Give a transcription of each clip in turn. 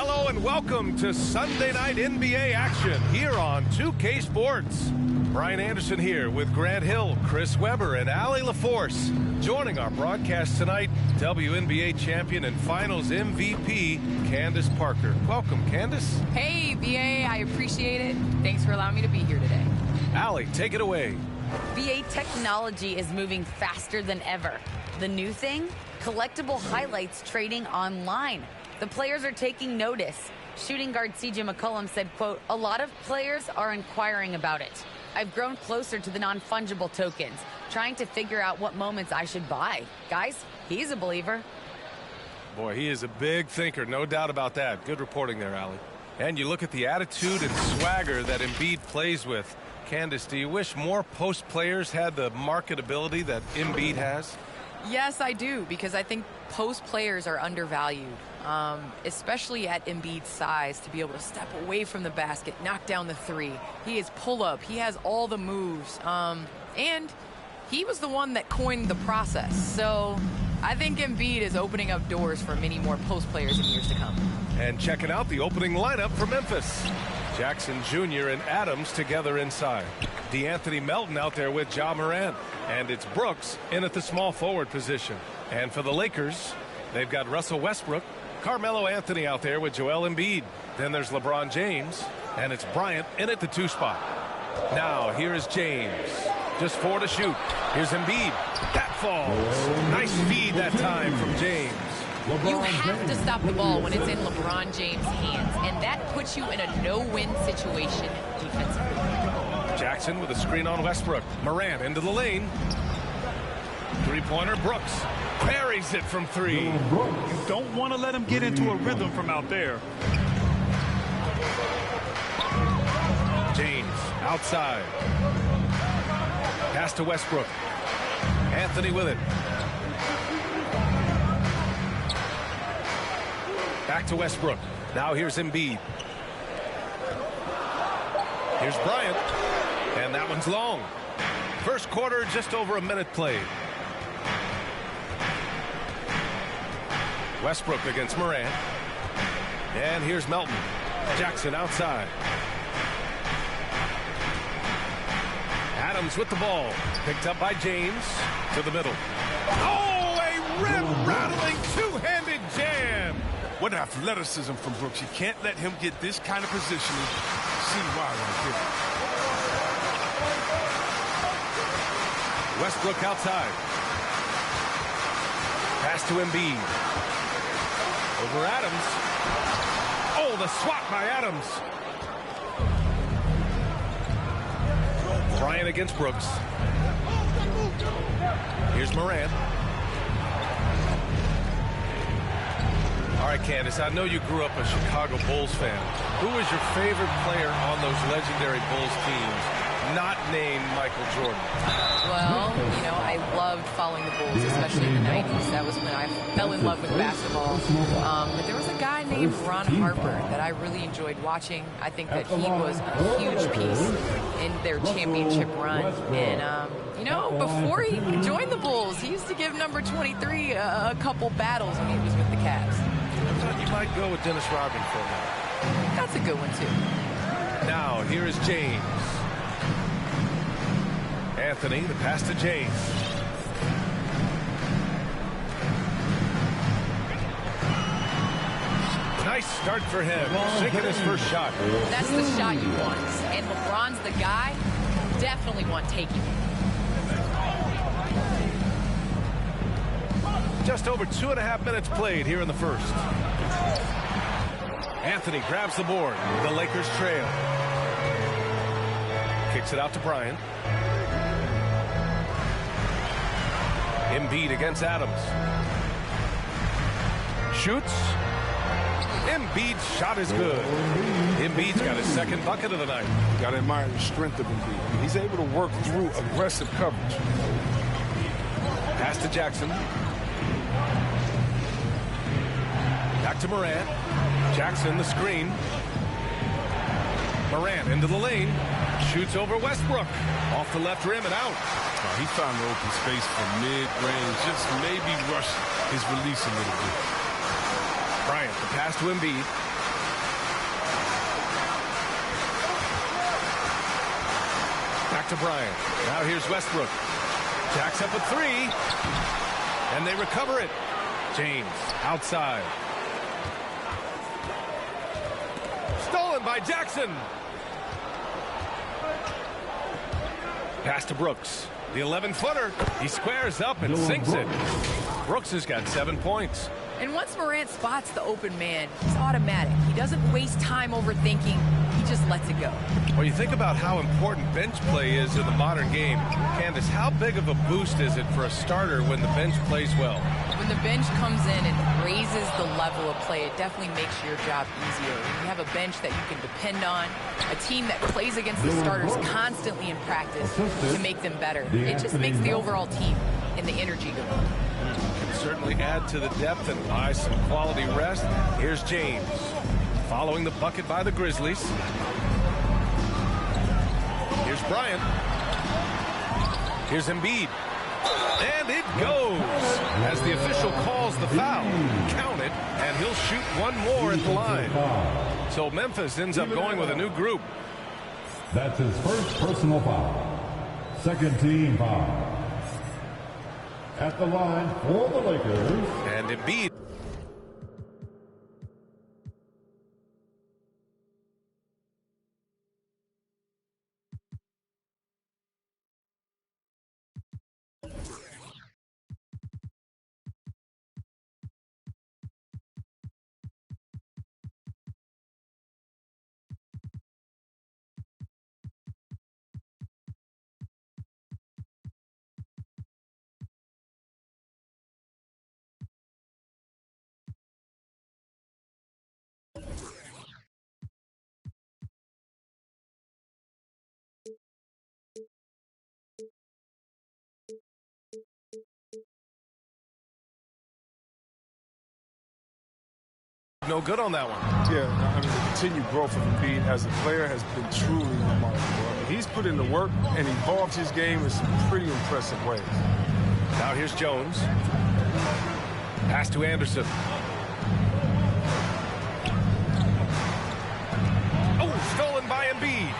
Hello and welcome to Sunday Night NBA action here on 2K Sports. Brian Anderson here with Grant Hill, Chris Webber, and Allie LaForce. Joining our broadcast tonight, WNBA champion and finals MVP, Candace Parker. Welcome, Candace. Hey, BA, I appreciate it. Thanks for allowing me to be here today. Allie, take it away. BA technology is moving faster than ever. The new thing? Collectible highlights trading online. The players are taking notice. Shooting guard CJ McCollum said, quote, "A lot of players are inquiring about it. I've grown closer to the non-fungible tokens, trying to figure out what moments I should buy." Guys, he's a believer. Boy, he is a big thinker, no doubt about that. Good reporting there, Allie. And you look at the attitude and swagger that Embiid plays with. Candace, do you wish more post players had the marketability that Embiid has? Yes, I do, because I think post players are undervalued, especially at Embiid's size, to be able to step away from the basket, knock down the three. He is pull-up. He has all the moves. And he was the one that coined the process. So I think Embiid is opening up doors for many more post players in years to come. And checking out the opening lineup for Memphis. Jackson Jr. and Adams together inside. DeAnthony Melton out there with Ja Morant. And it's Brooks in at the small forward position. And for the Lakers, they've got Russell Westbrook, Carmelo Anthony out there with Joel Embiid. Then there's LeBron James, and it's Bryant in at the 2 spot. Now, here is James. Just 4 to shoot. Here's Embiid. That falls. Nice feed that time from James. You have to stop the ball when it's in LeBron James' hands, and that puts you in a no-win situation defensively. Jackson with a screen on Westbrook. Morant into the lane. Three-pointer, Brooks. Parries it from 3. You don't want to let him get into a rhythm from out there. James outside. Pass to Westbrook. Anthony with it. Back to Westbrook. Now here's Embiid. Here's Bryant. And that one's long. First quarter, just over a minute played. Westbrook against Morant. And here's Melton. Jackson outside. Adams with the ball. Picked up by James. To the middle. Oh, a rip-rattling two-handed jam. What athleticism from Brooks. You can't let him get this kind of positioning. See why right here. Westbrook outside. Pass to Embiid. Over Adams. Oh, the swat by Adams. Bryant against Brooks. Here's Morant. All right, Candace, I know you grew up a Chicago Bulls fan. Who was your favorite player on those legendary Bulls teams, not named Michael Jordan? Well, you know, I loved following the Bulls, especially in the 90s. That was when I fell in love with basketball. But there was a guy named Ron Harper that I really enjoyed watching. I think that he was a huge piece in their championship run. And, you know, before he joined the Bulls, he used to give number 23 a couple battles when he was with the Cavs. You might go with Dennis Rodman for a minute. That's a good one, too. Now, here is James. Anthony, the pass to James. Nice start for him. Sinking his first shot. That's the shot you want. And LeBron's the guy. Definitely want taking it. Just over 2.5 minutes played here in the first. Anthony grabs the board. The Lakers trail. Kicks it out to Bryant. Embiid against Adams. Shoots. Embiid's shot is good. Embiid's got his second bucket of the night. Got to admire the strength of Embiid. He's able to work through aggressive coverage. Pass to Jackson. Back to Morant. Jackson, the screen. Morant into the lane. Shoots over Westbrook. Off the left rim and out. He found the open space for mid-range. Just maybe rush his release a little bit. Bryant, the pass to Embiid. to Bryant. Now here's Westbrook. Jacks up a three. And they recover it. James outside. Stolen by Jackson. Pass to Brooks. The 11-footer. He squares up and sinks it. Brooks has got 7 points. And once Morant spots the open man, he's automatic. He doesn't waste time overthinking. He just lets it go. Well, you think about how important bench play is in the modern game. Candace, how big of a boost is it for a starter when the bench plays well? When the bench comes in and raises the level of play, it definitely makes your job easier. When you have a bench that you can depend on, a team that plays against the starters constantly in practice to make them better. It just makes the overall team and the energy go up. Can certainly add to the depth and buy some quality rest. Here's James. Following the bucket by the Grizzlies. Here's Bryant. Here's Embiid. And it goes as the official calls the foul. Count it, and he'll shoot one more at the line. So Memphis ends up going with a new group. That's his first personal foul. Second team foul. At the line for the Lakers. And Embiid. No good on that one. Yeah, I mean, the continued growth of Embiid as a player has been truly remarkable. I mean, he's put in the work and evolved his game in some pretty impressive ways. Now here's Jones. Pass to Anderson. Oh, stolen by Embiid.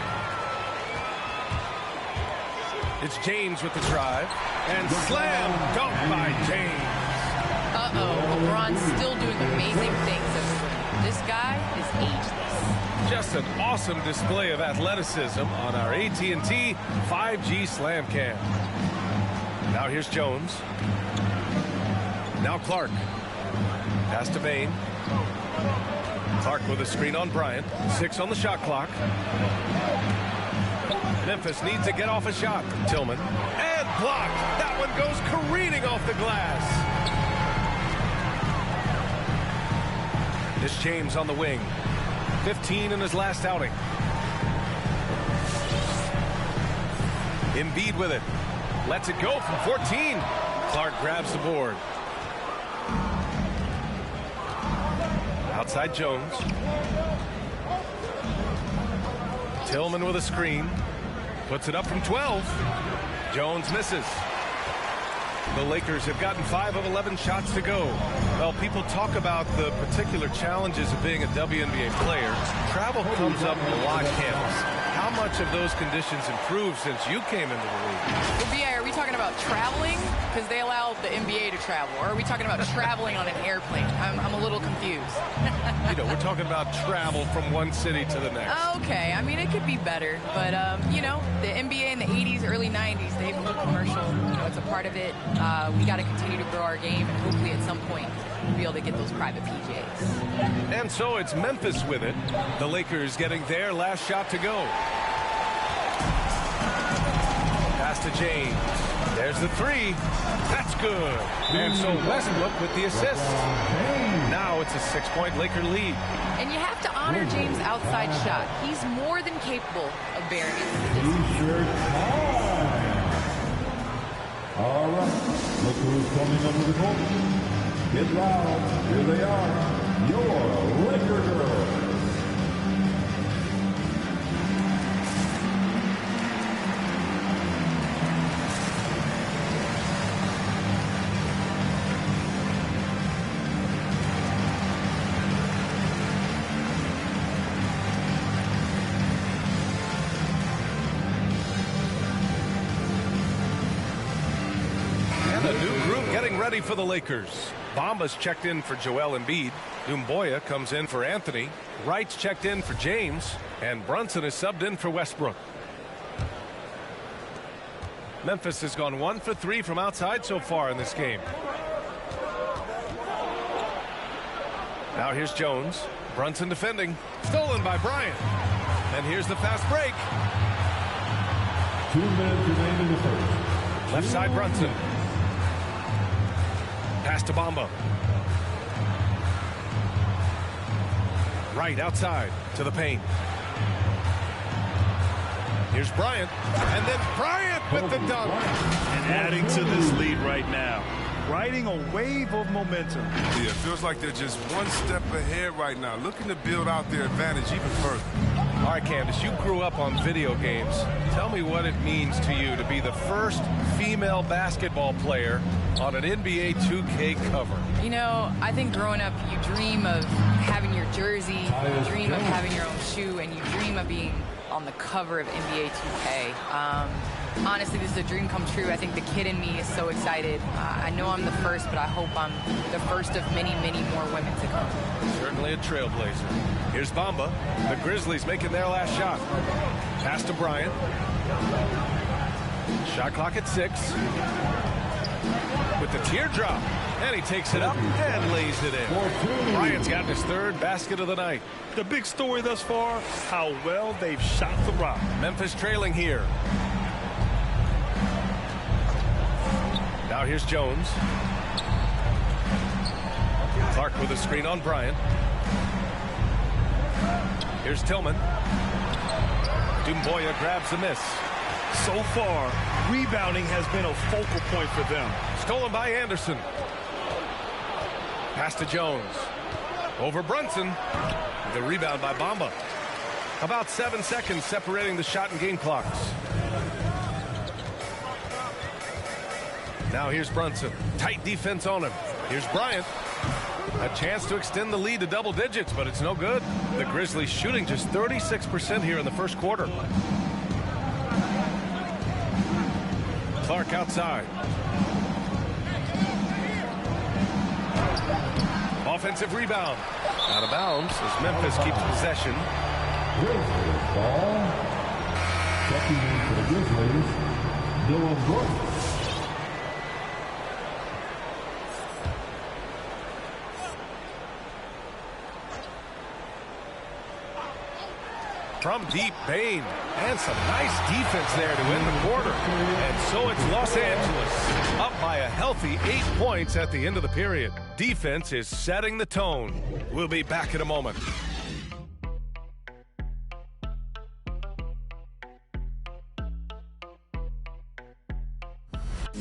It's James with the drive. And slam dunk by James. Uh-oh, LeBron's still doing amazing things. This guy is ageless. Just an awesome display of athleticism on our AT&T 5G Slam Cam. Now here's Jones. Now Clark. Pass to Bane. Clark with a screen on Bryant. 6 on the shot clock. Memphis needs to get off a shot. Tillman. And blocked. That one goes careening off the glass. This James on the wing. 15 in his last outing. Embiid with it. Lets it go from 14. Clark grabs the board. Outside Jones. Tillman with a screen. Puts it up from 12. Jones misses. The Lakers have gotten 5 of 11 shots to go. Well, people talk about the particular challenges of being a WNBA player. Travel comes up a lot, Candace. How much of those conditions improved since you came into the league? Well, B.I., are we talking about traveling? Because they allow the NBA to travel. Or are we talking about traveling on an airplane? I'm a little confused. You know, we're talking about travel from one city to the next. Okay, I mean, it could be better. But, you know, the NBA in the 80s, early 90s, they have a little commercial. You know, it's a part of it. We got to continue to grow our game, and hopefully at some point we'll be able to get those private PJs. And so it's Memphis with it. The Lakers getting their last shot to go. Pass to James. There's the 3. That's good. And so Westbrook with the assist. Now it's a 6-point Laker lead. And you have to honor James' outside shot. He's more than capable of bearing it. T-shirt time. All right. Look who's coming up to the court. Get loud. Here they are. Your Laker girls. ready for the Lakers. Bamba's checked in for Joel Embiid. Doumbouya comes in for Anthony. Wright's checked in for James. And Brunson is subbed in for Westbrook. Memphis has gone 1 for 3 from outside so far in this game. Now here's Jones. Brunson defending. Stolen by Bryant. And here's the fast break. 2 minutes remain in the first. Left side Brunson. Pass to Bamba. Right outside to the paint. Here's Bryant. And then Bryant with the dunk. And adding to this lead right now. Riding a wave of momentum. Yeah, it feels like they're just one step ahead right now, looking to build out their advantage even further. All right, Candace, you grew up on video games. Tell me what it means to you to be the first female basketball player on an NBA 2K cover. You know, I think growing up, you dream of having your jersey, you dream of having your own shoe, and you dream of being on the cover of NBA 2K. Honestly, this is a dream come true. I think the kid in me is so excited. I know I'm the first, but I hope I'm the first of many, many more women to come. Certainly a trailblazer. Here's Bamba. The Grizzlies making their last shot. Pass to Bryant. Shot clock at 6. With the teardrop. And he takes it up and lays it in. Bryant's gotten his 3rd basket of the night. The big story thus far, how well they've shot the rock. Memphis trailing here. Now here's Jones. Clark with a screen on Bryant. Here's Tillman. Doumbouya grabs the miss. So far, rebounding has been a focal point for them. Stolen by Anderson. Pass to Jones. Over Brunson. The rebound by Bamba. About 7 seconds separating the shot and game clocks. Now here's Brunson. Tight defense on him. Here's Bryant. A chance to extend the lead to double digits, but it's no good. The Grizzlies shooting just 36% here in the first quarter. Clark outside. Offensive rebound. Out of bounds as Memphis keeps possession. Grizzlies ball. Checking in for the Grizzlies, Dillon Brooks. From deep, Bane. And some nice defense there to end the quarter. And so it's Los Angeles up by a healthy 8 points at the end of the period. Defense is setting the tone. We'll be back in a moment.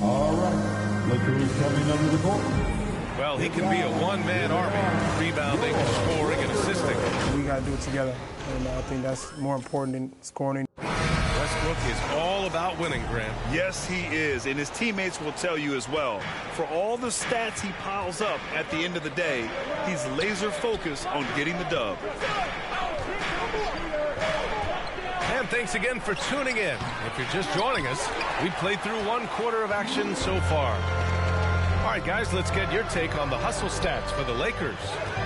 All right. Look who's coming under the court. Well, he can be a one-man army, rebounding, scoring, and assisting. We got to do it together, and I think that's more important than scoring. Westbrook is all about winning, Grant. Yes, he is, and his teammates will tell you as well. For all the stats he piles up at the end of the day, he's laser focused on getting the dub. And thanks again for tuning in. If you're just joining us, we played through 1 quarter of action so far. All right, guys, let's get your take on the hustle stats for the Lakers.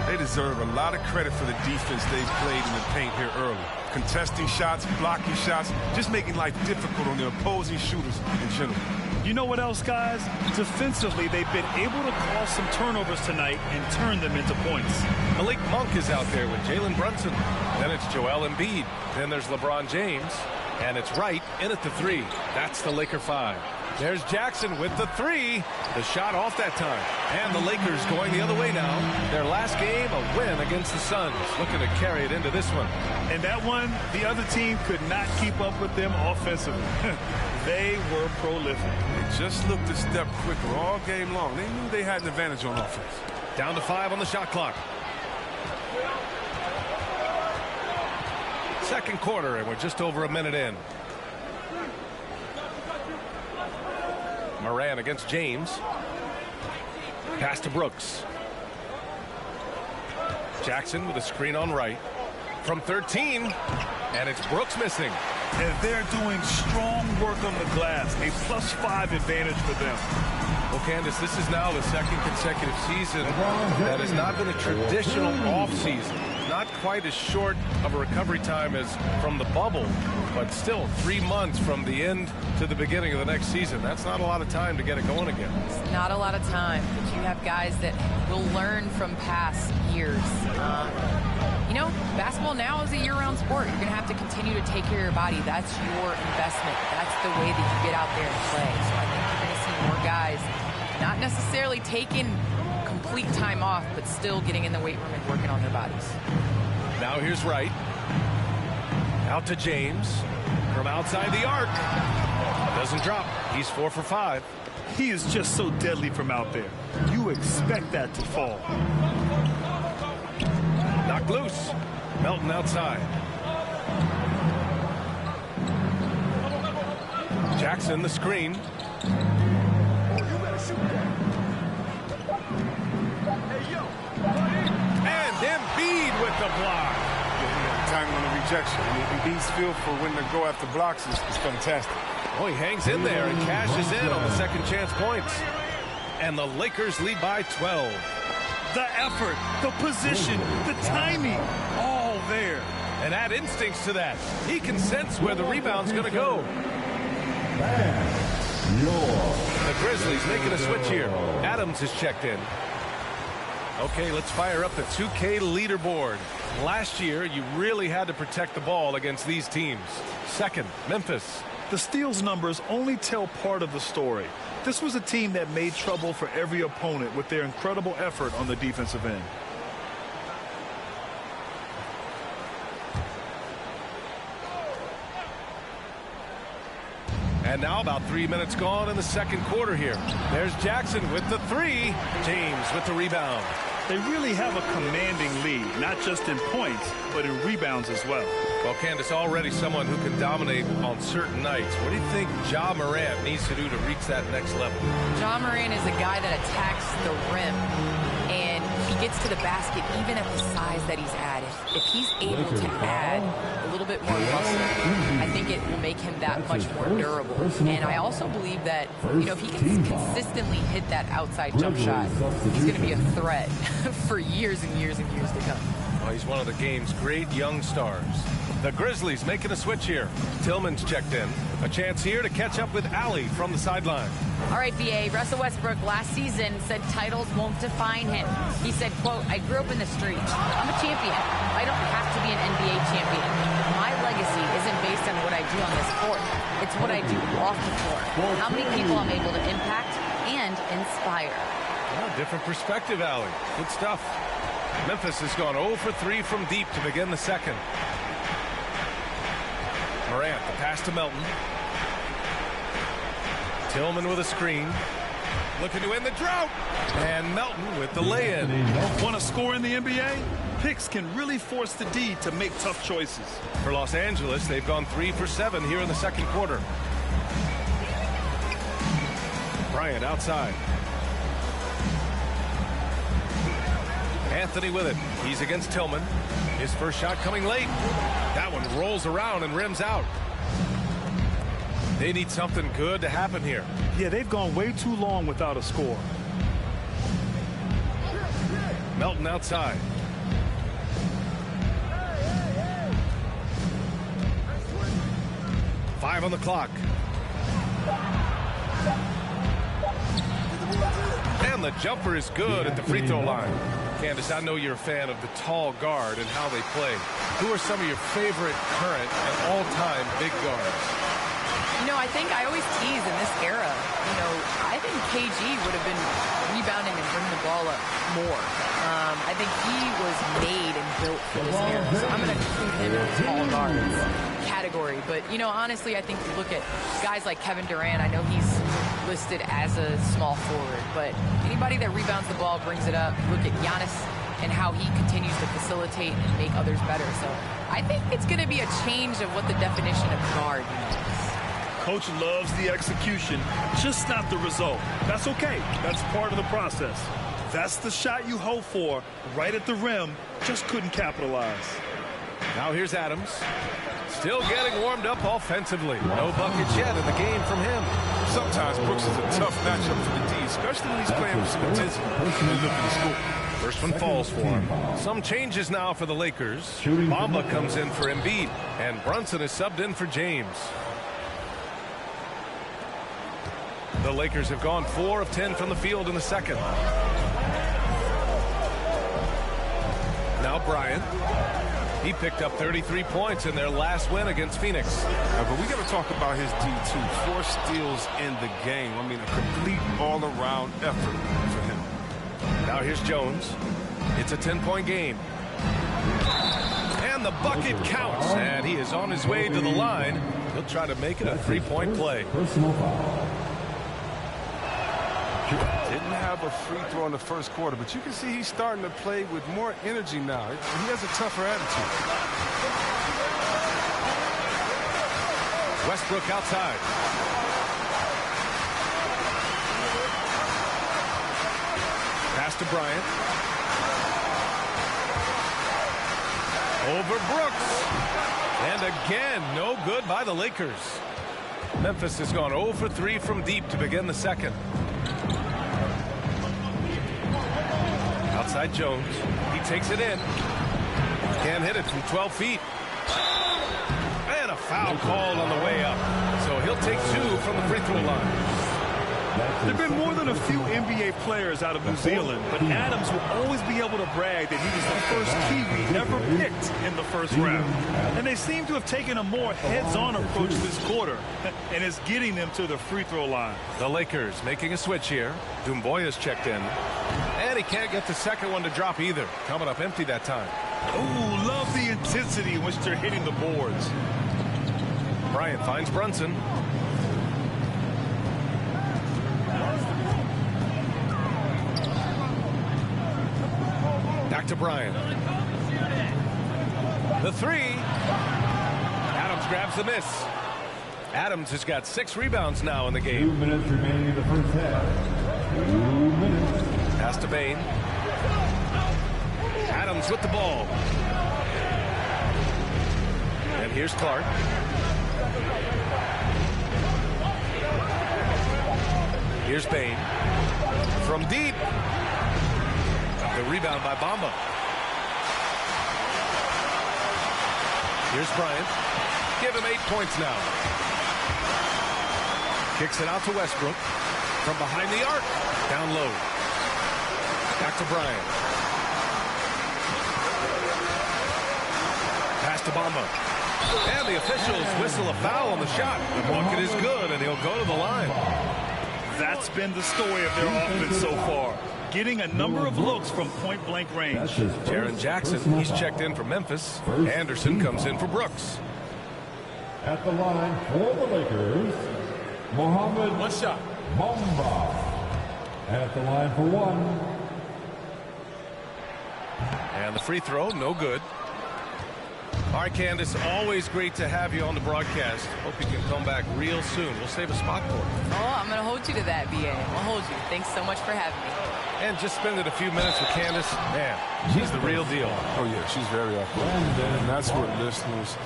They deserve a lot of credit for the defense they've played in the paint here early. Contesting shots, blocking shots, just making life difficult on the opposing shooters in general. You know what else, guys? Defensively, they've been able to cause some turnovers tonight and turn them into points. Malik Monk is out there with Jalen Brunson. Then it's Joel Embiid. Then there's LeBron James. And it's Wright in at the 3. That's the Laker 5. There's Jackson with the 3. The shot off that time. And the Lakers going the other way now. Their last game, a win against the Suns. Looking to carry it into this one. And that one, the other team could not keep up with them offensively. They were prolific. They just looked a step quicker all game long. They knew they had an advantage on offense. Down to 5 on the shot clock. Second quarter, and we're just over a minute in. Moran against James. Pass to Brooks. Jackson with a screen on Wright. From 13, and it's Brooks missing. And they're doing strong work on the glass. A +5 advantage for them. Well, Candace, this is now the second consecutive season that has not been a traditional offseason. Not quite as short of a recovery time as from the bubble, but still 3 months from the end to the beginning of the next season. That's not a lot of time to get it going again. It's not a lot of time, but you have guys that will learn from past years. You know, basketball now is a year-round sport. You're going to have to continue to take care of your body. That's your investment. That's the way that you get out there and play. So I think you're going to see more guys not necessarily taking complete time off, but still getting in the weight room and working on their bodies. Now here's Wright. Out to James. From outside the arc. Doesn't drop. He's 4 for 5. He is just so deadly from out there. You expect that to fall. Knocked loose. Melton outside. Jackson the screen. And Embiid with the block. Time on the rejection. Embiid's feel for when to go after blocks is fantastic. Oh, he hangs in there and cashes in on the second chance points. And the Lakers lead by 12. The effort, the position, the timing, all there. And add instincts to that. He can sense where the rebound's going to go. The Grizzlies making a switch here. Adams is checked in. Okay, let's fire up the 2K leaderboard. Last year, you really had to protect the ball against these teams. Second, Memphis. The steals numbers only tell part of the story. This was a team that made trouble for every opponent with their incredible effort on the defensive end. And now about 3 minutes gone in the second quarter here. There's Jackson with the three. James with the rebound. They really have a commanding lead, not just in points, but in rebounds as well. Well, Candace, already someone who can dominate on certain nights. What do you think Ja Morant needs to do to reach that next level? Ja Morant is a guy that attacks the rim, and he gets to the basket even at the size that he's at. If he's able to add a little bit more muscle, I think it will make him that much more durable. And I also believe that, you know, if he can consistently hit that outside jump shot, he's going to be a threat for years and years and years to come. Well, he's one of the game's great young stars. The Grizzlies making a switch here. Tillman's checked in. A chance here to catch up with Allie from the sideline. All right, BA, Russell Westbrook last season said titles won't define him. He said, quote, I grew up in the streets. I'm a champion. I don't have to be an NBA champion. My legacy isn't based on what I do on this court. It's what I do off the court. How many people I'm able to impact and inspire. Well, different perspective, Allie. Good stuff. Memphis has gone 0 for 3 from deep to begin the second. Morant, the pass to Melton. Tillman with a screen. Looking to end the drought. And Melton with the lay-in. Want to score in the NBA? Picks can really force the D to make tough choices. For Los Angeles, they've gone 3 for 7 here in the second quarter. Bryant outside. Anthony with it. He's against Tillman. His first shot coming late. That one rolls around and rims out. They need something good to happen here. Yeah, they've gone way too long without a score. Melton outside. Five on the clock. And the jumper is good at the free throw line. Candace, I know you're a fan of the tall guard and how they play. Who are some of your favorite current and all-time big guards? You know, I think I always tease in this era, you know, I think KG would have been rebounding and bringing the ball up more. I think he was made and built for this era. So I'm going to include him in the tall guards category. But, you know, honestly, I think you look at guys like Kevin Durant. I know he's listed as a small forward, but anybody that rebounds the ball, brings it up. Look at Giannis and how he continues to facilitate and make others better. So I think it's going to be a change of what the definition of guard means. Coach loves the execution, just not the result. That's okay. That's part of the process. That's the shot you hope for, right at the rim, just couldn't capitalize. Now here's Adams. Still getting warmed up offensively. No buckets yet in the game from him. Sometimes Brooks is a tough matchup for the D. especially when he's playing with some intensity and looking to score. First one falls for him. Some changes now for the Lakers. Bamba comes in for Embiid, and Brunson is subbed in for James. The Lakers have gone 4 of 10 from the field in the second. Now Bryant. He picked up 33 points in their last win against Phoenix. But we got to talk about his D2. 4 steals in the game. I mean, a complete all-around effort for him. Now here's Jones. It's a 10-point game. And the bucket counts. And he is on his way to the line. He'll try to make it a 3-point play. Didn't have a free throw in the first quarter, but you can see he's starting to play with more energy now. He has a tougher attitude. Westbrook outside. Pass to Bryant. Over Brooks. And again, no good by the Lakers. Memphis has gone 0 for 3 from deep to begin the second. Outside Jones. He takes it in. Can't hit it from 12 feet. And a foul called on the way up. So he'll take 2 from the free throw line. There have been more than a few NBA players out of New Zealand, but Adams will always be able to brag that he was the first Kiwi ever picked in the first round. And they seem to have taken a more heads-on approach this quarter, and it's getting them to the free throw line. The Lakers making a switch here. Doumbouya's checked in. And he can't get the second one to drop either. Coming up empty that time. Ooh, love the intensity in which they're hitting the boards. Bryant finds Brunson. Back to Bryant. The 3. Adams grabs the miss. Adams has got 6 rebounds now in the game. 2 minutes remaining in the first half. 2 minutes. Pass to Bane. Adams with the ball. And here's Clark. Here's Bane. From deep. The rebound by Bamba. Here's Bryant. Give him 8 points now. Kicks it out to Westbrook. From behind the arc. Down low. Back to Bryant. Pass to Bamba. And the officials whistle a foul on the shot. The bucket is good, and he'll go to the line. That's been the story of their offense so far. Getting a number of looks from point-blank range. Jaren Jackson, he's checked in for Memphis. Anderson comes in for Brooks. At the line for the Lakers, Mohamed Bamba. At the line for 1. And the free throw, no good. All right, Candace, always great to have you on the broadcast. Hope you can come back real soon. We'll save a spot for you. Oh, I'm going to hold you to that, BA. I'll hold you. Thanks so much for having me. And just spending a few minutes with Candace. Man, she's the real deal. Oh, yeah, she's very athletic. And that's what listeners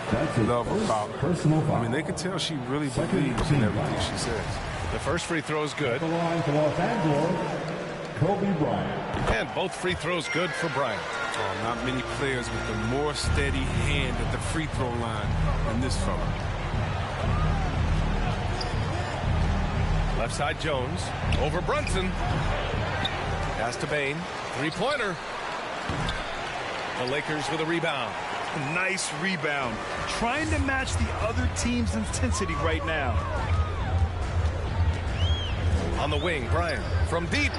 love about her. I mean, they can tell she really believes in everything she says. The first free throw is good. At the line for Los Angeles, Kobe Bryant. And both free throws good for Bryant. Oh, not many players with a more steady hand at the free throw line than this fella. Left side Jones. Over Brunson. Pass to Bane. Three-pointer. The Lakers with a rebound. Nice rebound. Trying to match the other team's intensity right now. On the wing, Bryant from deep.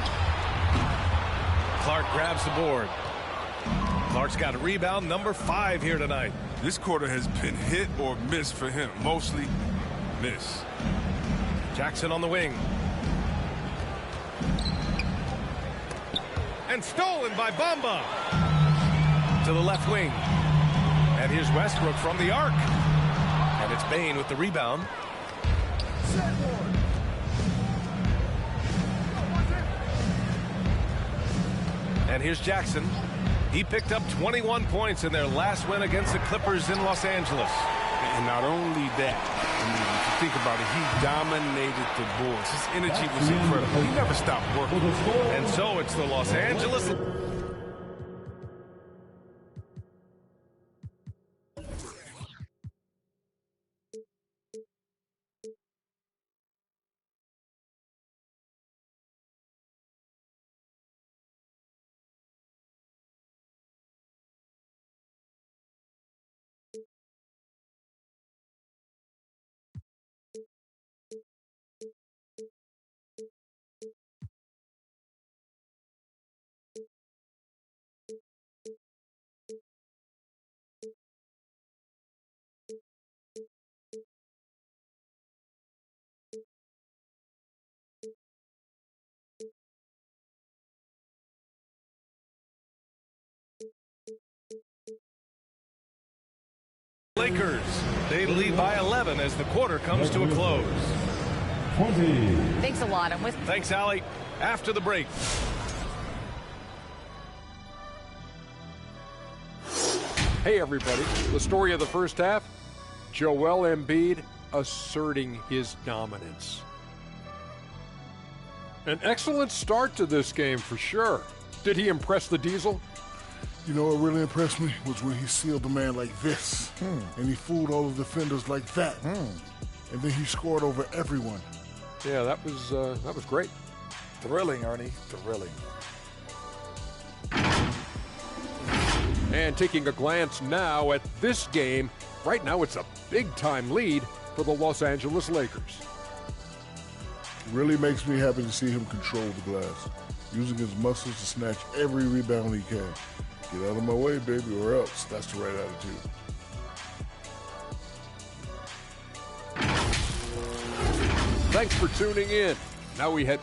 Clark grabs the board. Clark's got a rebound, number 5 here tonight. This quarter has been hit or miss for him. Mostly miss. Jackson on the wing. And stolen by Bamba. To the left wing. And here's Westbrook from the arc. And it's Bane with the rebound. And here's Jackson. He picked up 21 points in their last win against the Clippers in Los Angeles. And not only that, I mean, if you think about it, he dominated the boards. His energy was incredible. He never stopped working. And so it's the Los Angeles. Lakers, they lead by 11 as the quarter comes to a close. 20. Thanks a lot. I'm with. Thanks, Allie. After the break. Hey, everybody. The story of the first half, Joel Embiid asserting his dominance. An excellent start to this game for sure. Did he impress the Diesel? You know what really impressed me was when he sealed the man like this, and he fooled all the defenders like that, and then he scored over everyone. Yeah, that was great. Thrilling, Ernie. Thrilling. And taking a glance now at this game, right now it's a big-time lead for the Los Angeles Lakers. It really makes me happy to see him control the glass, using his muscles to snatch every rebound he can. Get out of my way, baby, or else. That's the right attitude. Thanks for tuning in. Now we head...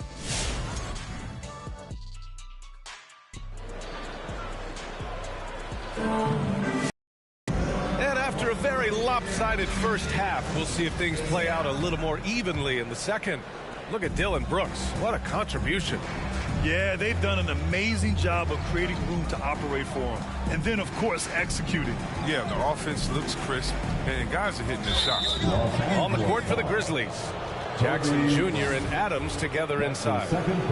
And after a very lopsided first half, we'll see if things play out a little more evenly in the second. Look at Dillon Brooks. What a contribution. Yeah, they've done an amazing job of creating room to operate for him. And then, of course, executing. Yeah, the offense looks crisp, and guys are hitting their shots. On the court for the Grizzlies. Jackson Jr. and Adams together inside.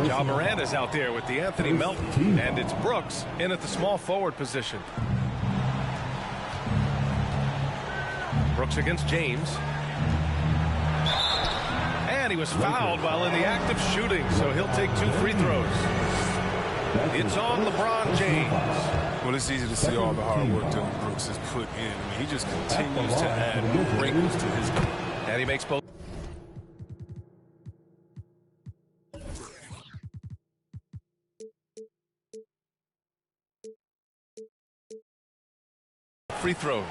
Ja Morant is out there with DeAnthony Melton, and it's Brooks in at the small forward position. Brooks against James. And he was fouled while in the act of shooting, so he'll take 2 free throws. It's on LeBron James. Well, it's easy to see all the hard work Dillon Brooks has put in. I mean, he just continues to add wrinkles to his game. And he makes both free throws.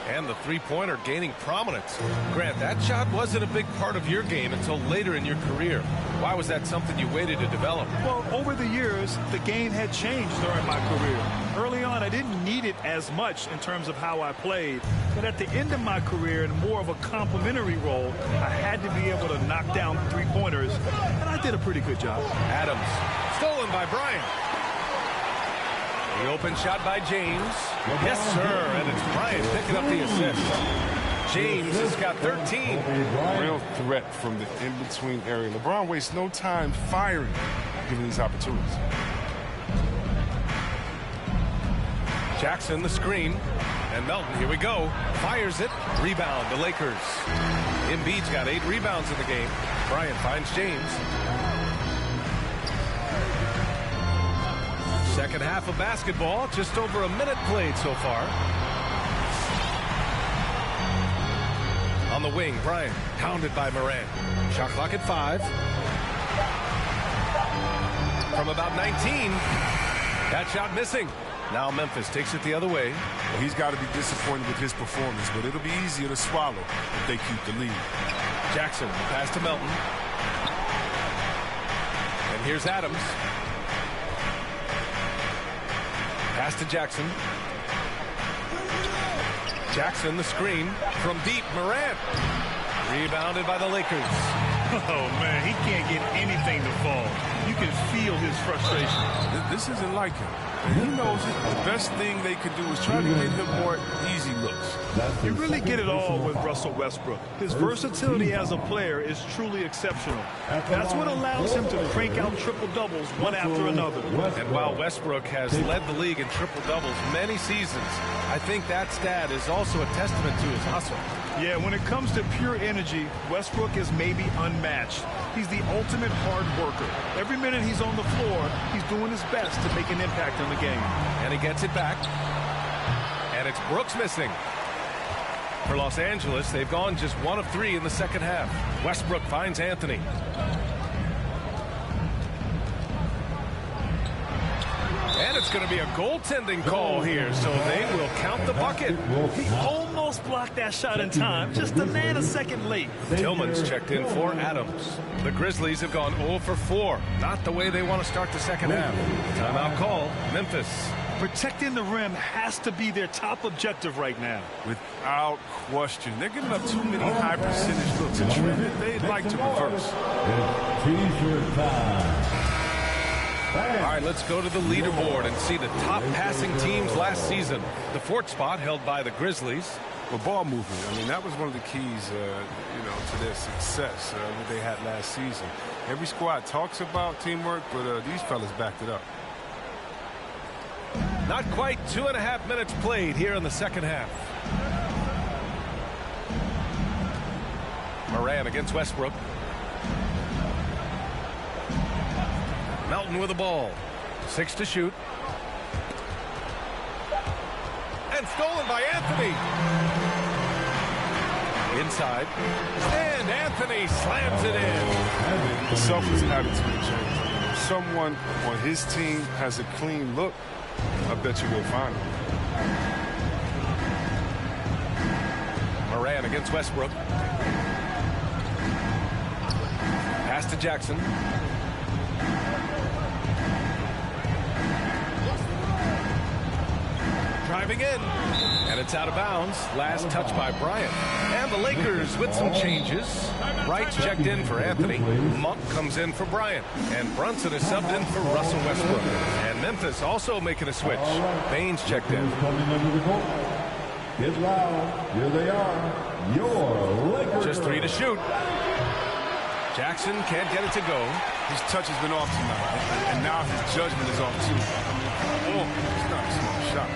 And the three-pointer gaining prominence. Grant, that shot wasn't a big part of your game until later in your career. Why was that something you waited to develop? Well, over the years, the game had changed during my career. Early on, I didn't need it as much in terms of how I played. But at the end of my career, in more of a complementary role, I had to be able to knock down three-pointers, and I did a pretty good job. Adams, stolen by Bryant. The open shot by James. Yes, sir. And it's Bryant picking up the assist. James has got 13. Real threat from the in-between area. LeBron wastes no time firing, given these opportunities. Jackson, the screen. And Melton, here we go. Fires it. Rebound, the Lakers. Embiid's got 8 rebounds in the game. Bryant finds James. Second half of basketball, just over a minute played so far. On the wing, Bryant, pounded by Morant. Shot clock at 5. From about 19, that shot missing. Now Memphis takes it the other way. Well, he's got to be disappointed with his performance, but it'll be easier to swallow if they keep the lead. Jackson, pass to Melton. And here's Adams. Pass to Jackson. Jackson, the screen. From deep, Morant. Rebounded by the Lakers. Oh, man, he can't get anything to fall. You can feel his frustration. This isn't like him. And he knows it. The best thing they could do is try to get him more easy looks. You really get it all with Russell Westbrook. His versatility as a player is truly exceptional. That's what allows him to crank out triple-doubles one after another. And while Westbrook has led the league in triple-doubles many seasons, I think that stat is also a testament to his hustle. Yeah, when it comes to pure energy, Westbrook is maybe unmatched. He's the ultimate hard worker. Every minute he's on the floor, he's doing his best to make an impact on the game. And he gets it back. And it's Brooks missing. For Los Angeles, they've gone just 1 of 3 in the second half. Westbrook finds Anthony. And it's going to be a goaltending call here, so they will count the bucket. He almost blocked that shot in time, just a nanosecond late. Tillman's checked in for Adams. The Grizzlies have gone 0 for 4. Not the way they want to start the second half. Timeout call, Memphis. Protecting the rim has to be their top objective right now. Without question. They're giving up too many high percentage looks. A trend that they'd like to reverse. T-shirt time. All right, let's go to the leaderboard and see the top passing teams last season. The 4th spot held by the Grizzlies. Well, ball movement. I mean, that was one of the keys, to their success that they had last season. Every squad talks about teamwork, but these fellas backed it up. Not quite 2.5 minutes played here in the second half. Moran against Westbrook. Melton with the ball. 6 to shoot. And stolen by Anthony. Inside. And Anthony slams it in. The selfless attitude change. If someone on his team has a clean look, I bet you will find him. Moran against Westbrook. Pass to Jackson. Driving in, and it's out of bounds. Last touch by Bryant. And the Lakers with some changes. Wright's checked in for Anthony. Monk comes in for Bryant. And Brunson is subbed in for Russell Westbrook. And Memphis also making a switch. Baines checked in. Get loud. Here they are. Your Lakers. Just 3 to shoot. Jackson can't get it to go. His touch has been off tonight. And now his judgment is off too. Oh, it's not a small shot.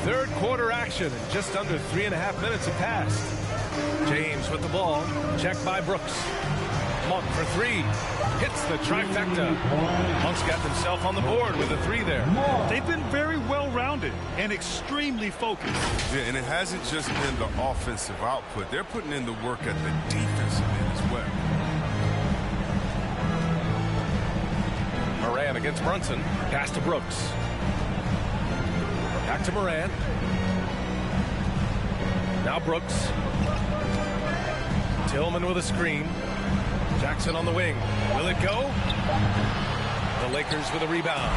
Third quarter action, and just under 3.5 minutes have passed. James with the ball, checked by Brooks. Monk for 3, hits the trifecta. Monk's got himself on the board with a 3 there. They've been very well-rounded and extremely focused. Yeah, and it hasn't just been the offensive output. They're putting in the work at the defensive end as well. Moran against Brunson, pass to Brooks. Back to Moran. Now Brooks. Tillman with a screen. Jackson on the wing. Will it go? The Lakers with a rebound.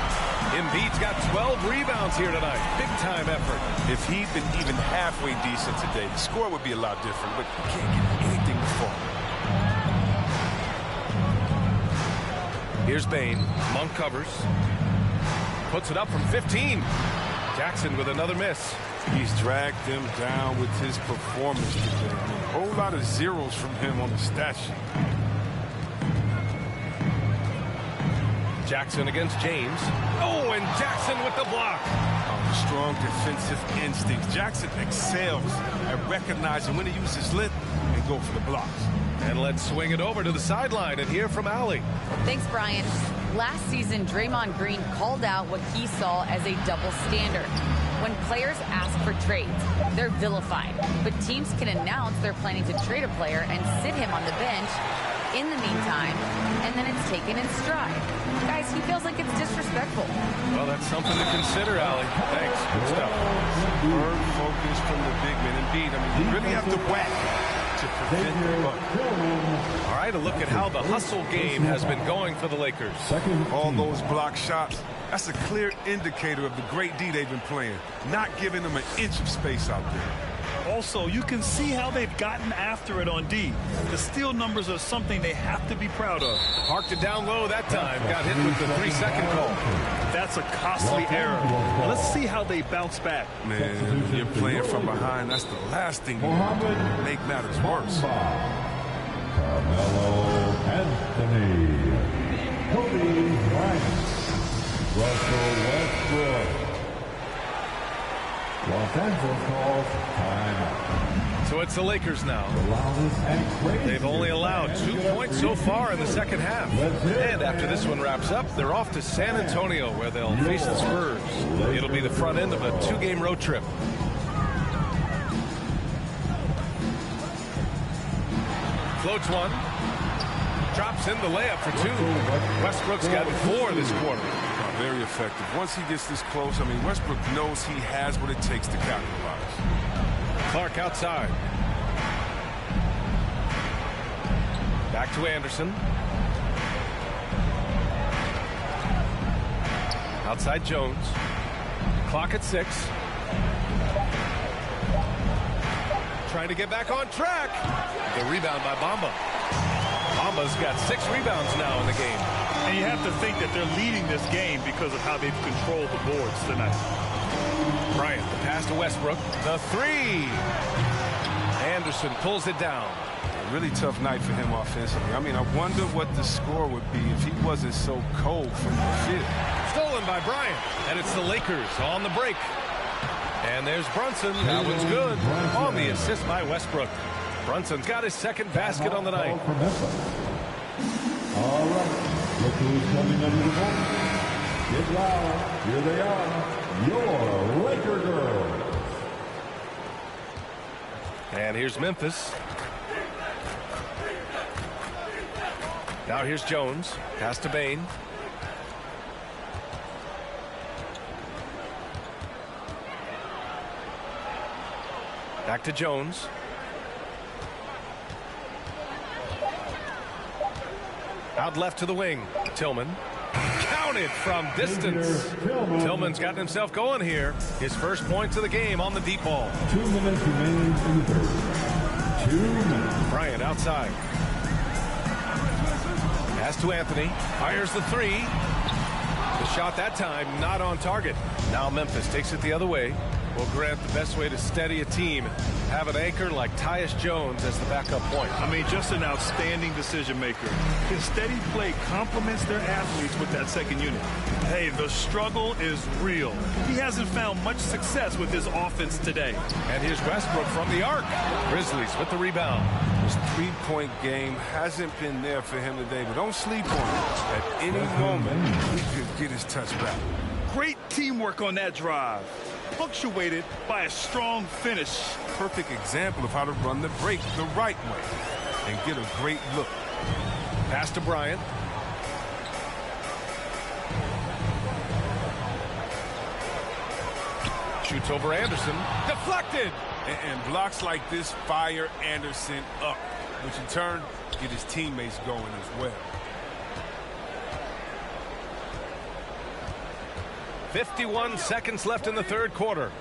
Embiid's got 12 rebounds here tonight. Big-time effort. If he'd been even halfway decent today, the score would be a lot different, but he can't get anything to fall. Here's Bane. Monk covers. Puts it up from 15. Jackson with another miss. He's dragged them down with his performance today. A whole lot of zeros from him on the stat sheet. Jackson against James. Oh, and Jackson with the block. Oh, strong defensive instincts. Jackson excels at recognizing when to use his length and go for the blocks. And let's swing it over to the sideline and hear from Allie. Thanks, Brian. Last season, Draymond Green called out what he saw as a double standard. When players ask for trades, they're vilified. But teams can announce they're planning to trade a player and sit him on the bench in the meantime, and then it's taken in stride. Guys, he feels like it's disrespectful. Well, that's something to consider, Allie. Thanks. Good stuff. Superb focus from the big man. Indeed, I mean, you really have to whack to prevent the buck. All right, a look at how the hustle game has been going for the Lakers. All those block shots, that's a clear indicator of the great D they've been playing, not giving them an inch of space out there. Also, you can see how they've gotten after it on D. The steal numbers are something they have to be proud of. Parked it down low that time. Got hit with the 3-second call. That's a costly error. Let's see how they bounce back. Man, you're playing from behind. That's the last thing you want to make matters worse. Carmelo Anthony, Kobe Bryant, Russell Westbrook. Los Angeles calls timeout. So it's the Lakers now. They've only allowed 2 points so far in the second half. And after this one wraps up, they're off to San Antonio where they'll face the Spurs. It'll be the front end of a 2-game road trip. Floats one. Drops in the layup for 2. Westbrook's gotten 4 this quarter. Very effective. Once he gets this close, I mean, Westbrook knows he has what it takes to capitalize. Clark outside. Back to Anderson. Outside Jones. Clock at 6. Trying to get back on track. The rebound by Bamba. Bamba's got 6 rebounds now in the game. And you have to think that they're leading this game because of how they've controlled the boards tonight. Bryant, the pass to Westbrook. The 3. Anderson pulls it down. A really tough night for him offensively. I mean, I wonder what the score would be if he wasn't so cold from the field. Stolen by Bryant. And it's the Lakers on the break. And there's Brunson. That one's good. On the assist by Westbrook. Brunson's got his second basket on the night. All right. Look who's coming under the ball. Get loud. Here they are. Your Laker girls. And here's Memphis. Now here's Jones. Pass to Bane. Back to Jones. Out left to the wing. Tillman. Counted from distance. Tillman's gotten himself going here. His first points of the game on the deep ball. 2 minutes remaining in the third. 2 minutes. Bryant outside. Pass to Anthony. Fires the 3. The shot that time not on target. Now Memphis takes it the other way. Well, Grant, the best way to steady a team, have an anchor like Tyus Jones as the backup point. I mean, just an outstanding decision maker. His steady play complements their athletes with that second unit. Hey, the struggle is real. He hasn't found much success with his offense today. And here's Westbrook from the arc. Grizzlies with the rebound. His 3-point game hasn't been there for him today, but don't sleep on it. At any moment, he could get his touch back. Great teamwork on that drive. Punctuated by a strong finish. Perfect example of how to run the break the right way and get a great look. Pass to Bryant. Shoots over Anderson. Deflected. And blocks like this fire Anderson up, which in turn get his teammates going as well. 51 seconds left in the third quarter.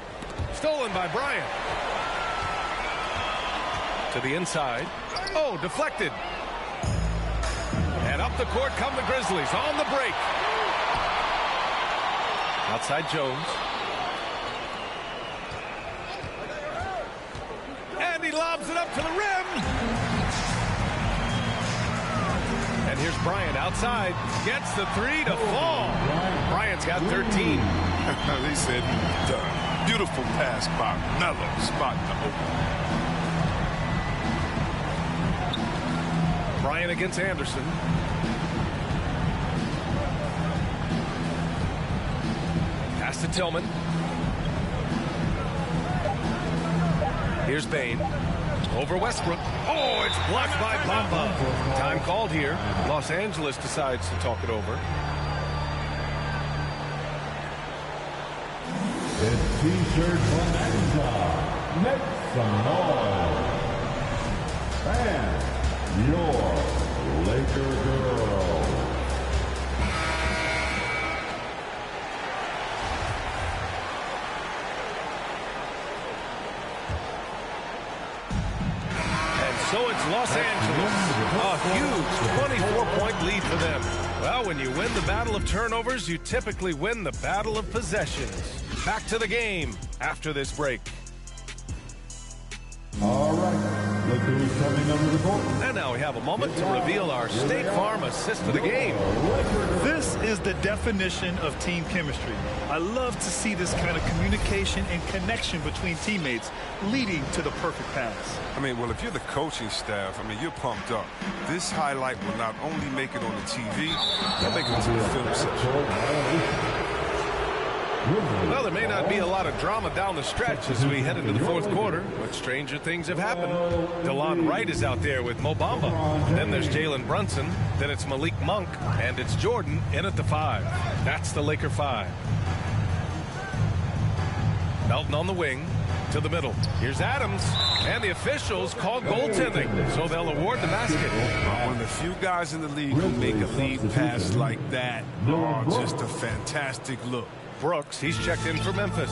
Stolen by Bryant. To the inside. Oh, deflected. And up the court come the Grizzlies on the break. Outside Jones. And he lobs it up to the rim. And here's Bryant outside. Gets the 3 to fall. Bryant's got 13. They said done. Beautiful pass by Melo. Spot to open. Bryant against Anderson. Pass to Tillman. Here's Bane. Over Westbrook. Oh, it's blocked by Bamba. Time called here. Los Angeles decides to talk it over. It's T-shirt Bonanza. Make some noise. And your Laker girls. So it's Los Angeles. A huge 24-point lead for them. Well, when you win the battle of turnovers, you typically win the battle of possessions. Back to the game after this break. All right, look who's coming under the court. And now we have a moment to reveal our State Farm assist of the game. This is the definition of team chemistry. I love to see this kind of communication and connection between teammates leading to the perfect pass. I mean, well, if you're the coaching staff, I mean, you're pumped up. This highlight will not only make it on the TV, they'll make it into the film session. Well, there may not be a lot of drama down the stretch as we head into the fourth quarter, but stranger things have happened. DeLon Wright is out there with Mo Bamba. Then there's Jalen Brunson. Then it's Malik Monk. And it's Jordan in at the 5. That's the Laker 5. Melton on the wing to the middle. Here's Adams. And the officials call goaltending, so they'll award the basket. One of the few guys in the league who make a lead pass like that. Oh, just a fantastic look. Brooks, he's checked in for Memphis.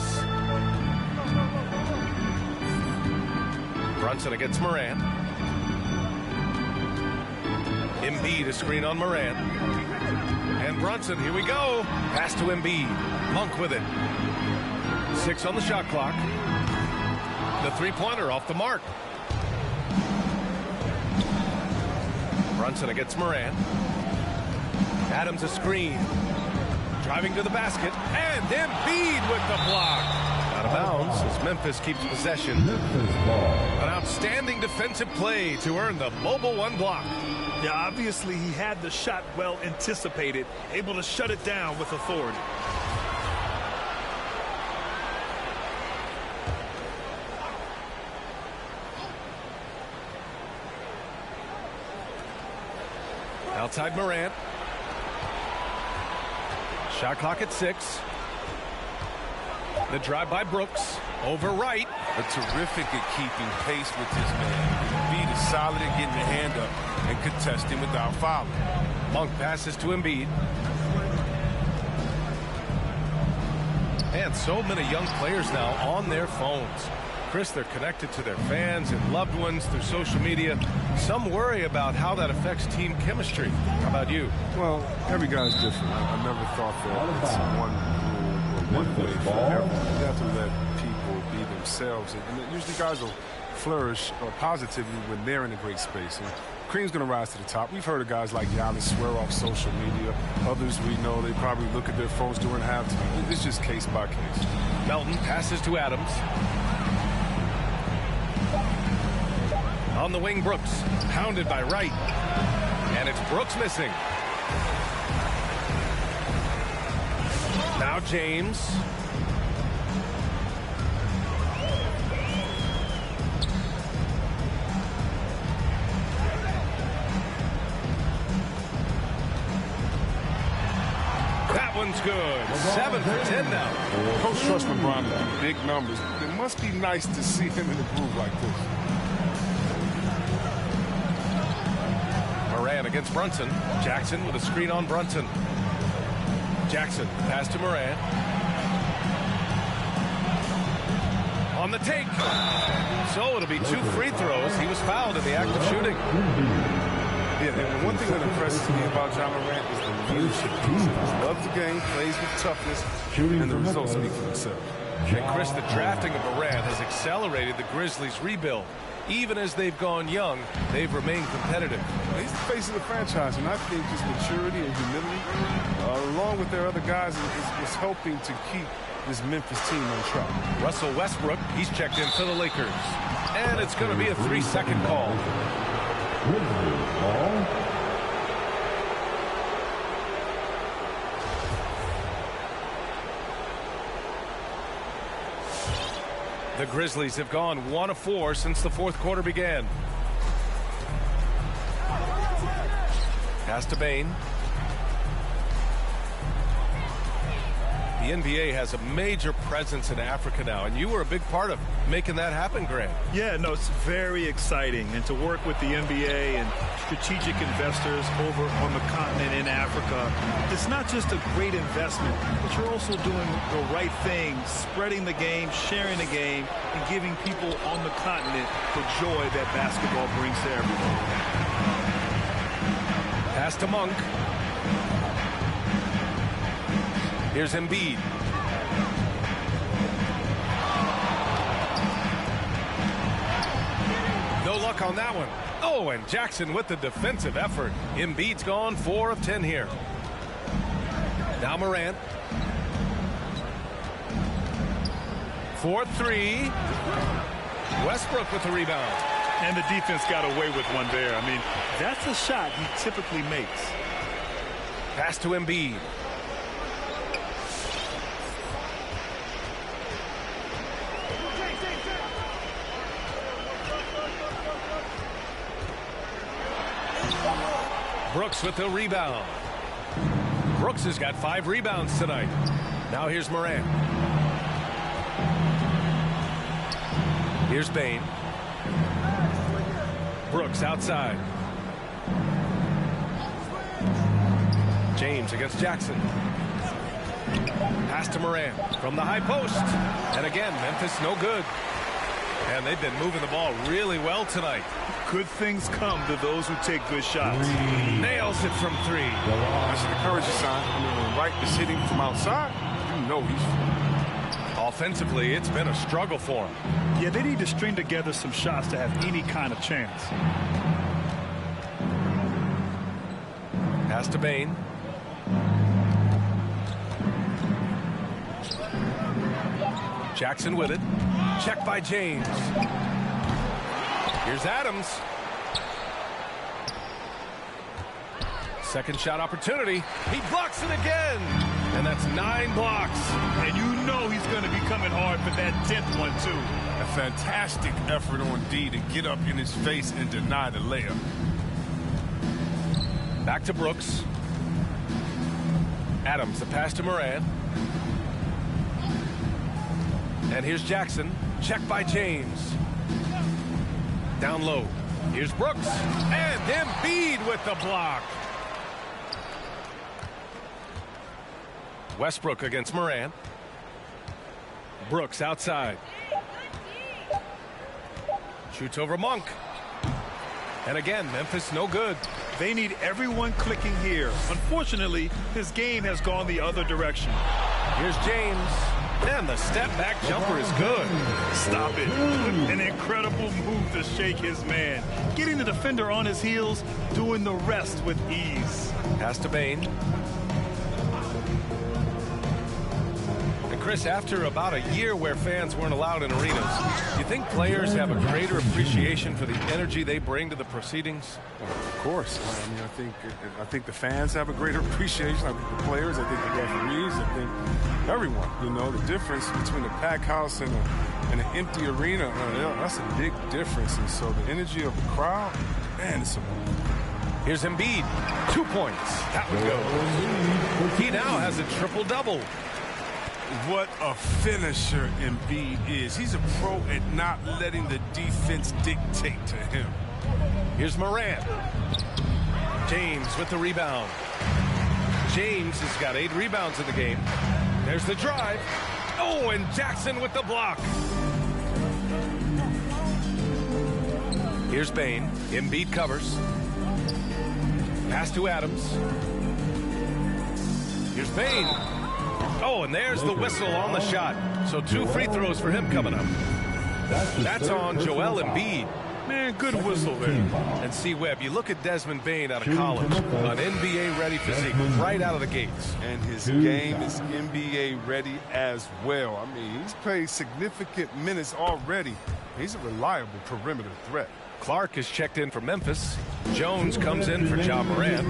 Brunson against Moran. Embiid, a screen on Moran. And Brunson, here we go. Pass to Embiid. Monk with it. 6 on the shot clock. The three-pointer off the mark. Brunson against Moran. Adams a screen. Driving to the basket, and Embiid with the block. Out of bounds as Memphis keeps possession. An outstanding defensive play to earn the Mobile One block. Yeah, obviously he had the shot well anticipated, able to shut it down with authority. Outside Morant. Shot clock at 6. The drive by Brooks. Over Wright. But terrific at keeping pace with his man. Embiid is solid at getting the hand up and contesting without fouling. Monk passes to Embiid. And so many young players now on their phones. Chris, they're connected to their fans and loved ones through social media. Some worry about how that affects team chemistry. How about you? Well, every guy's different. I never thought that it's one rule or one way for everyone. You have to let people be themselves. And usually guys will flourish positively when they're in a great space. And Cream's going to rise to the top. We've heard of guys like Giannis swear off social media. Others we know they probably look at their phones during halftime. It's just case by case. Melton passes to Adams. On the wing, Brooks, pounded by Wright. And it's Brooks missing. Now James. That one's good. 7 for 10 now. Coach trusts LeBron with big numbers. It must be nice to see him in a groove like this. Moran against Brunson. Jackson with a screen on Brunson. Jackson pass to Moran. On the take. So it'll be 2 free throws. He was fouled in the act of shooting. Yeah, and one thing that impresses me about Ja Morant is the leadership piece. He loves the game, plays with toughness, and the results speak for themselves. And Chris, the drafting of Morant has accelerated the Grizzlies' rebuild. Even as they've gone young, they've remained competitive. He's the face of the franchise, and I think just maturity and humility, along with their other guys, is helping to keep this Memphis team on track. Russell Westbrook, he's checked in for the Lakers. And it's going to be a 3-second call. The Grizzlies have gone 1 of 4 since the fourth quarter began. Pass to Bane. The NBA has a major presence in Africa now, and you were a big part of making that happen, Grant. Yeah, no, it's very exciting. And to work with the NBA and strategic investors over on the continent in Africa, it's not just a great investment, but you're also doing the right thing, spreading the game, sharing the game, and giving people on the continent the joy that basketball brings to everyone. Pass to Monk. Here's Embiid. No luck on that one. Oh, and Jackson with the defensive effort. Embiid's gone 4 of 10 here. Now Morant. 4-3. Westbrook with the rebound. And the defense got away with one there. I mean, that's a shot he typically makes. Pass to Embiid. Brooks with the rebound. Brooks has got 5 rebounds tonight. Now here's Morant. Here's Bane. Brooks outside. James against Jackson. Pass to Morant from the high post. And again, Memphis no good. And they've been moving the ball really well tonight. Good things come to those who take good shots. Nails it from 3. That's an encouraging sign. I mean, when Wright is hitting from outside, you know he's... Offensively, it's been a struggle for him. Yeah, they need to string together some shots to have any kind of chance. Pass to Bane. Jackson with it. Check by James. Here's Adams. Second shot opportunity. He blocks it again. And that's 9 blocks. And you know he's going to be coming hard for that 10th one, too. A fantastic effort on D to get up in his face and deny the layup. Back to Brooks. Adams, the pass to Morant. And here's Jackson. Check by James. Down low. Here's Brooks. And Embiid with the block. Westbrook against Morant. Brooks outside. Shoots over Monk. And again, Memphis no good. They need everyone clicking here. Unfortunately, his game has gone the other direction. Here's James. And the step-back jumper is good. Stop it. An incredible move to shake his man. Getting the defender on his heels, doing the rest with ease. Pass to Bane. And Chris, after about a year where fans weren't allowed in arenas, do you think players have a greater appreciation for the energy they bring to the proceedings? Well, of course. I mean, I think the fans have a greater appreciation. I think the players, I think the referees, I think everyone. You know, the difference between a packed house and an empty arena, that's a big difference. And so the energy of the crowd, man, it's amazing. Here's Embiid. 2 points. That would go. He now has a triple-double. What a finisher Embiid is. He's a pro at not letting the defense dictate to him. Here's Morant. James with the rebound. James has got 8 rebounds in the game. There's the drive. Oh, and Jackson with the block. Here's Bane. Embiid covers. Pass to Adams. Here's Bane. Oh, and there's the whistle on the shot. So 2 free throws for him coming up. That's on Joel Embiid. Man, good whistle there. And see, Webb, you look at Desmond Bane out of college, an NBA-ready physique right out of the gates. And his game is NBA-ready as well. I mean, he's played significant minutes already. He's a reliable perimeter threat. Clark is checked in for Memphis. Jones comes in for Ja Morant.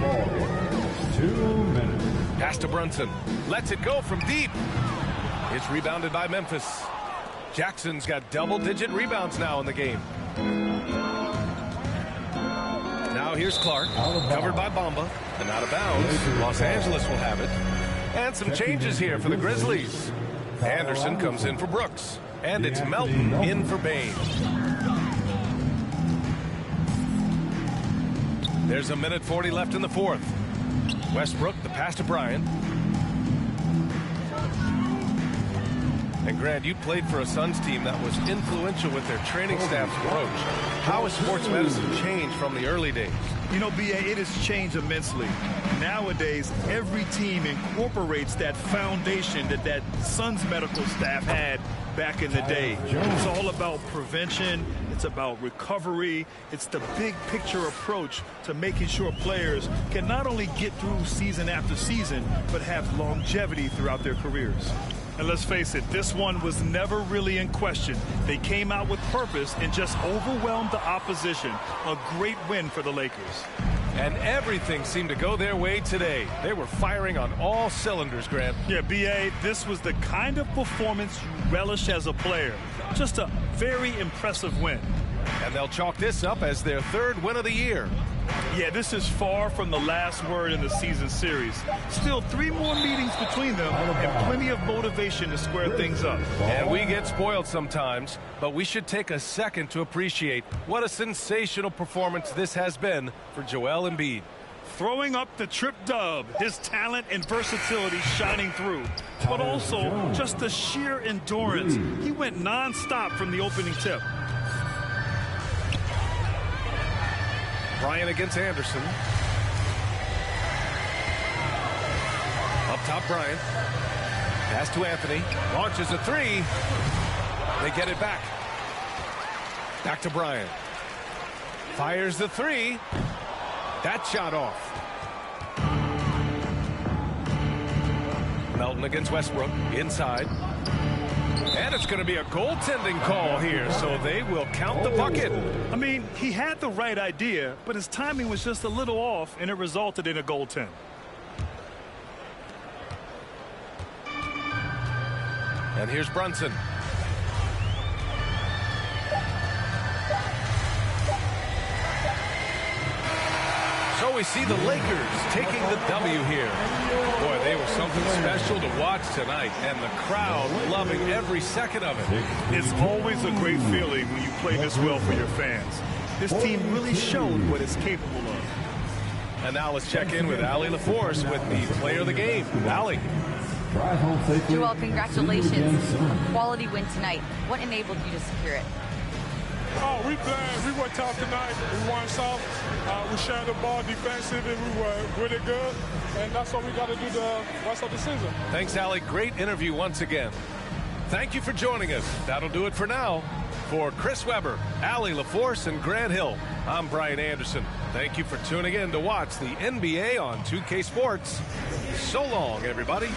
2 minutes. Pass to Brunson. Lets it go from deep. It's rebounded by Memphis. Jackson's got double-digit rebounds now in the game. Now here's Clark, covered by Bamba, and out of bounds. Los Angeles will have it. And some changes here for the Grizzlies. Anderson comes in for Brooks. And it's Melton in for Bane. There's 1:40 left in the fourth. Westbrook, the pass to Bryant. And Grant, you played for a Suns team that was influential with their training staff's approach. How has sports medicine changed from the early days? You know, B.A., it has changed immensely. Nowadays, every team incorporates that foundation that Suns medical staff had back in the day. It's all about prevention. It's about recovery. It's the big picture approach to making sure players can not only get through season after season, but have longevity throughout their careers. And let's face it, this one was never really in question. They came out with purpose and just overwhelmed the opposition. A great win for the Lakers. And everything seemed to go their way today. They were firing on all cylinders, Grant. Yeah, B.A., this was the kind of performance you relish as a player. Just a very impressive win. And they'll chalk this up as their third win of the year. Yeah, this is far from the last word in the season series. Still 3 more meetings between them and plenty of motivation to square things up. And we get spoiled sometimes, but we should take a second to appreciate what a sensational performance this has been for Joel Embiid. Throwing up the trip dub, his talent and versatility shining through, but also just the sheer endurance. He went nonstop from the opening tip. Bryant against Anderson. Up top, Bryant. Pass to Anthony. Launches a 3. They get it back. Back to Bryant. Fires the 3. That shot off. Melton against Westbrook. Inside. And it's going to be a goaltending call here, so they will count the bucket. I mean, he had the right idea, but his timing was just a little off, and it resulted in a goaltend. And here's Brunson. So we see the Lakers taking the W here. Boy, they were something special to watch tonight, and the crowd loving every second of it. It's always a great feeling when you play this well for your fans. This team really showed what it's capable of. And now let's check in with Allie LaForce with the player of the game. Allie. Joel, congratulations. Quality win tonight. What enabled you to secure it? Oh, we played. We were tough tonight. We won soft. We shared the ball defensively. We were really good. And that's what we got to do the rest of the season. Thanks, Allie. Great interview once again. Thank you for joining us. That'll do it for now. For Chris Webber, Allie LaForce, and Grant Hill, I'm Brian Anderson. Thank you for tuning in to watch the NBA on 2K Sports. So long, everybody.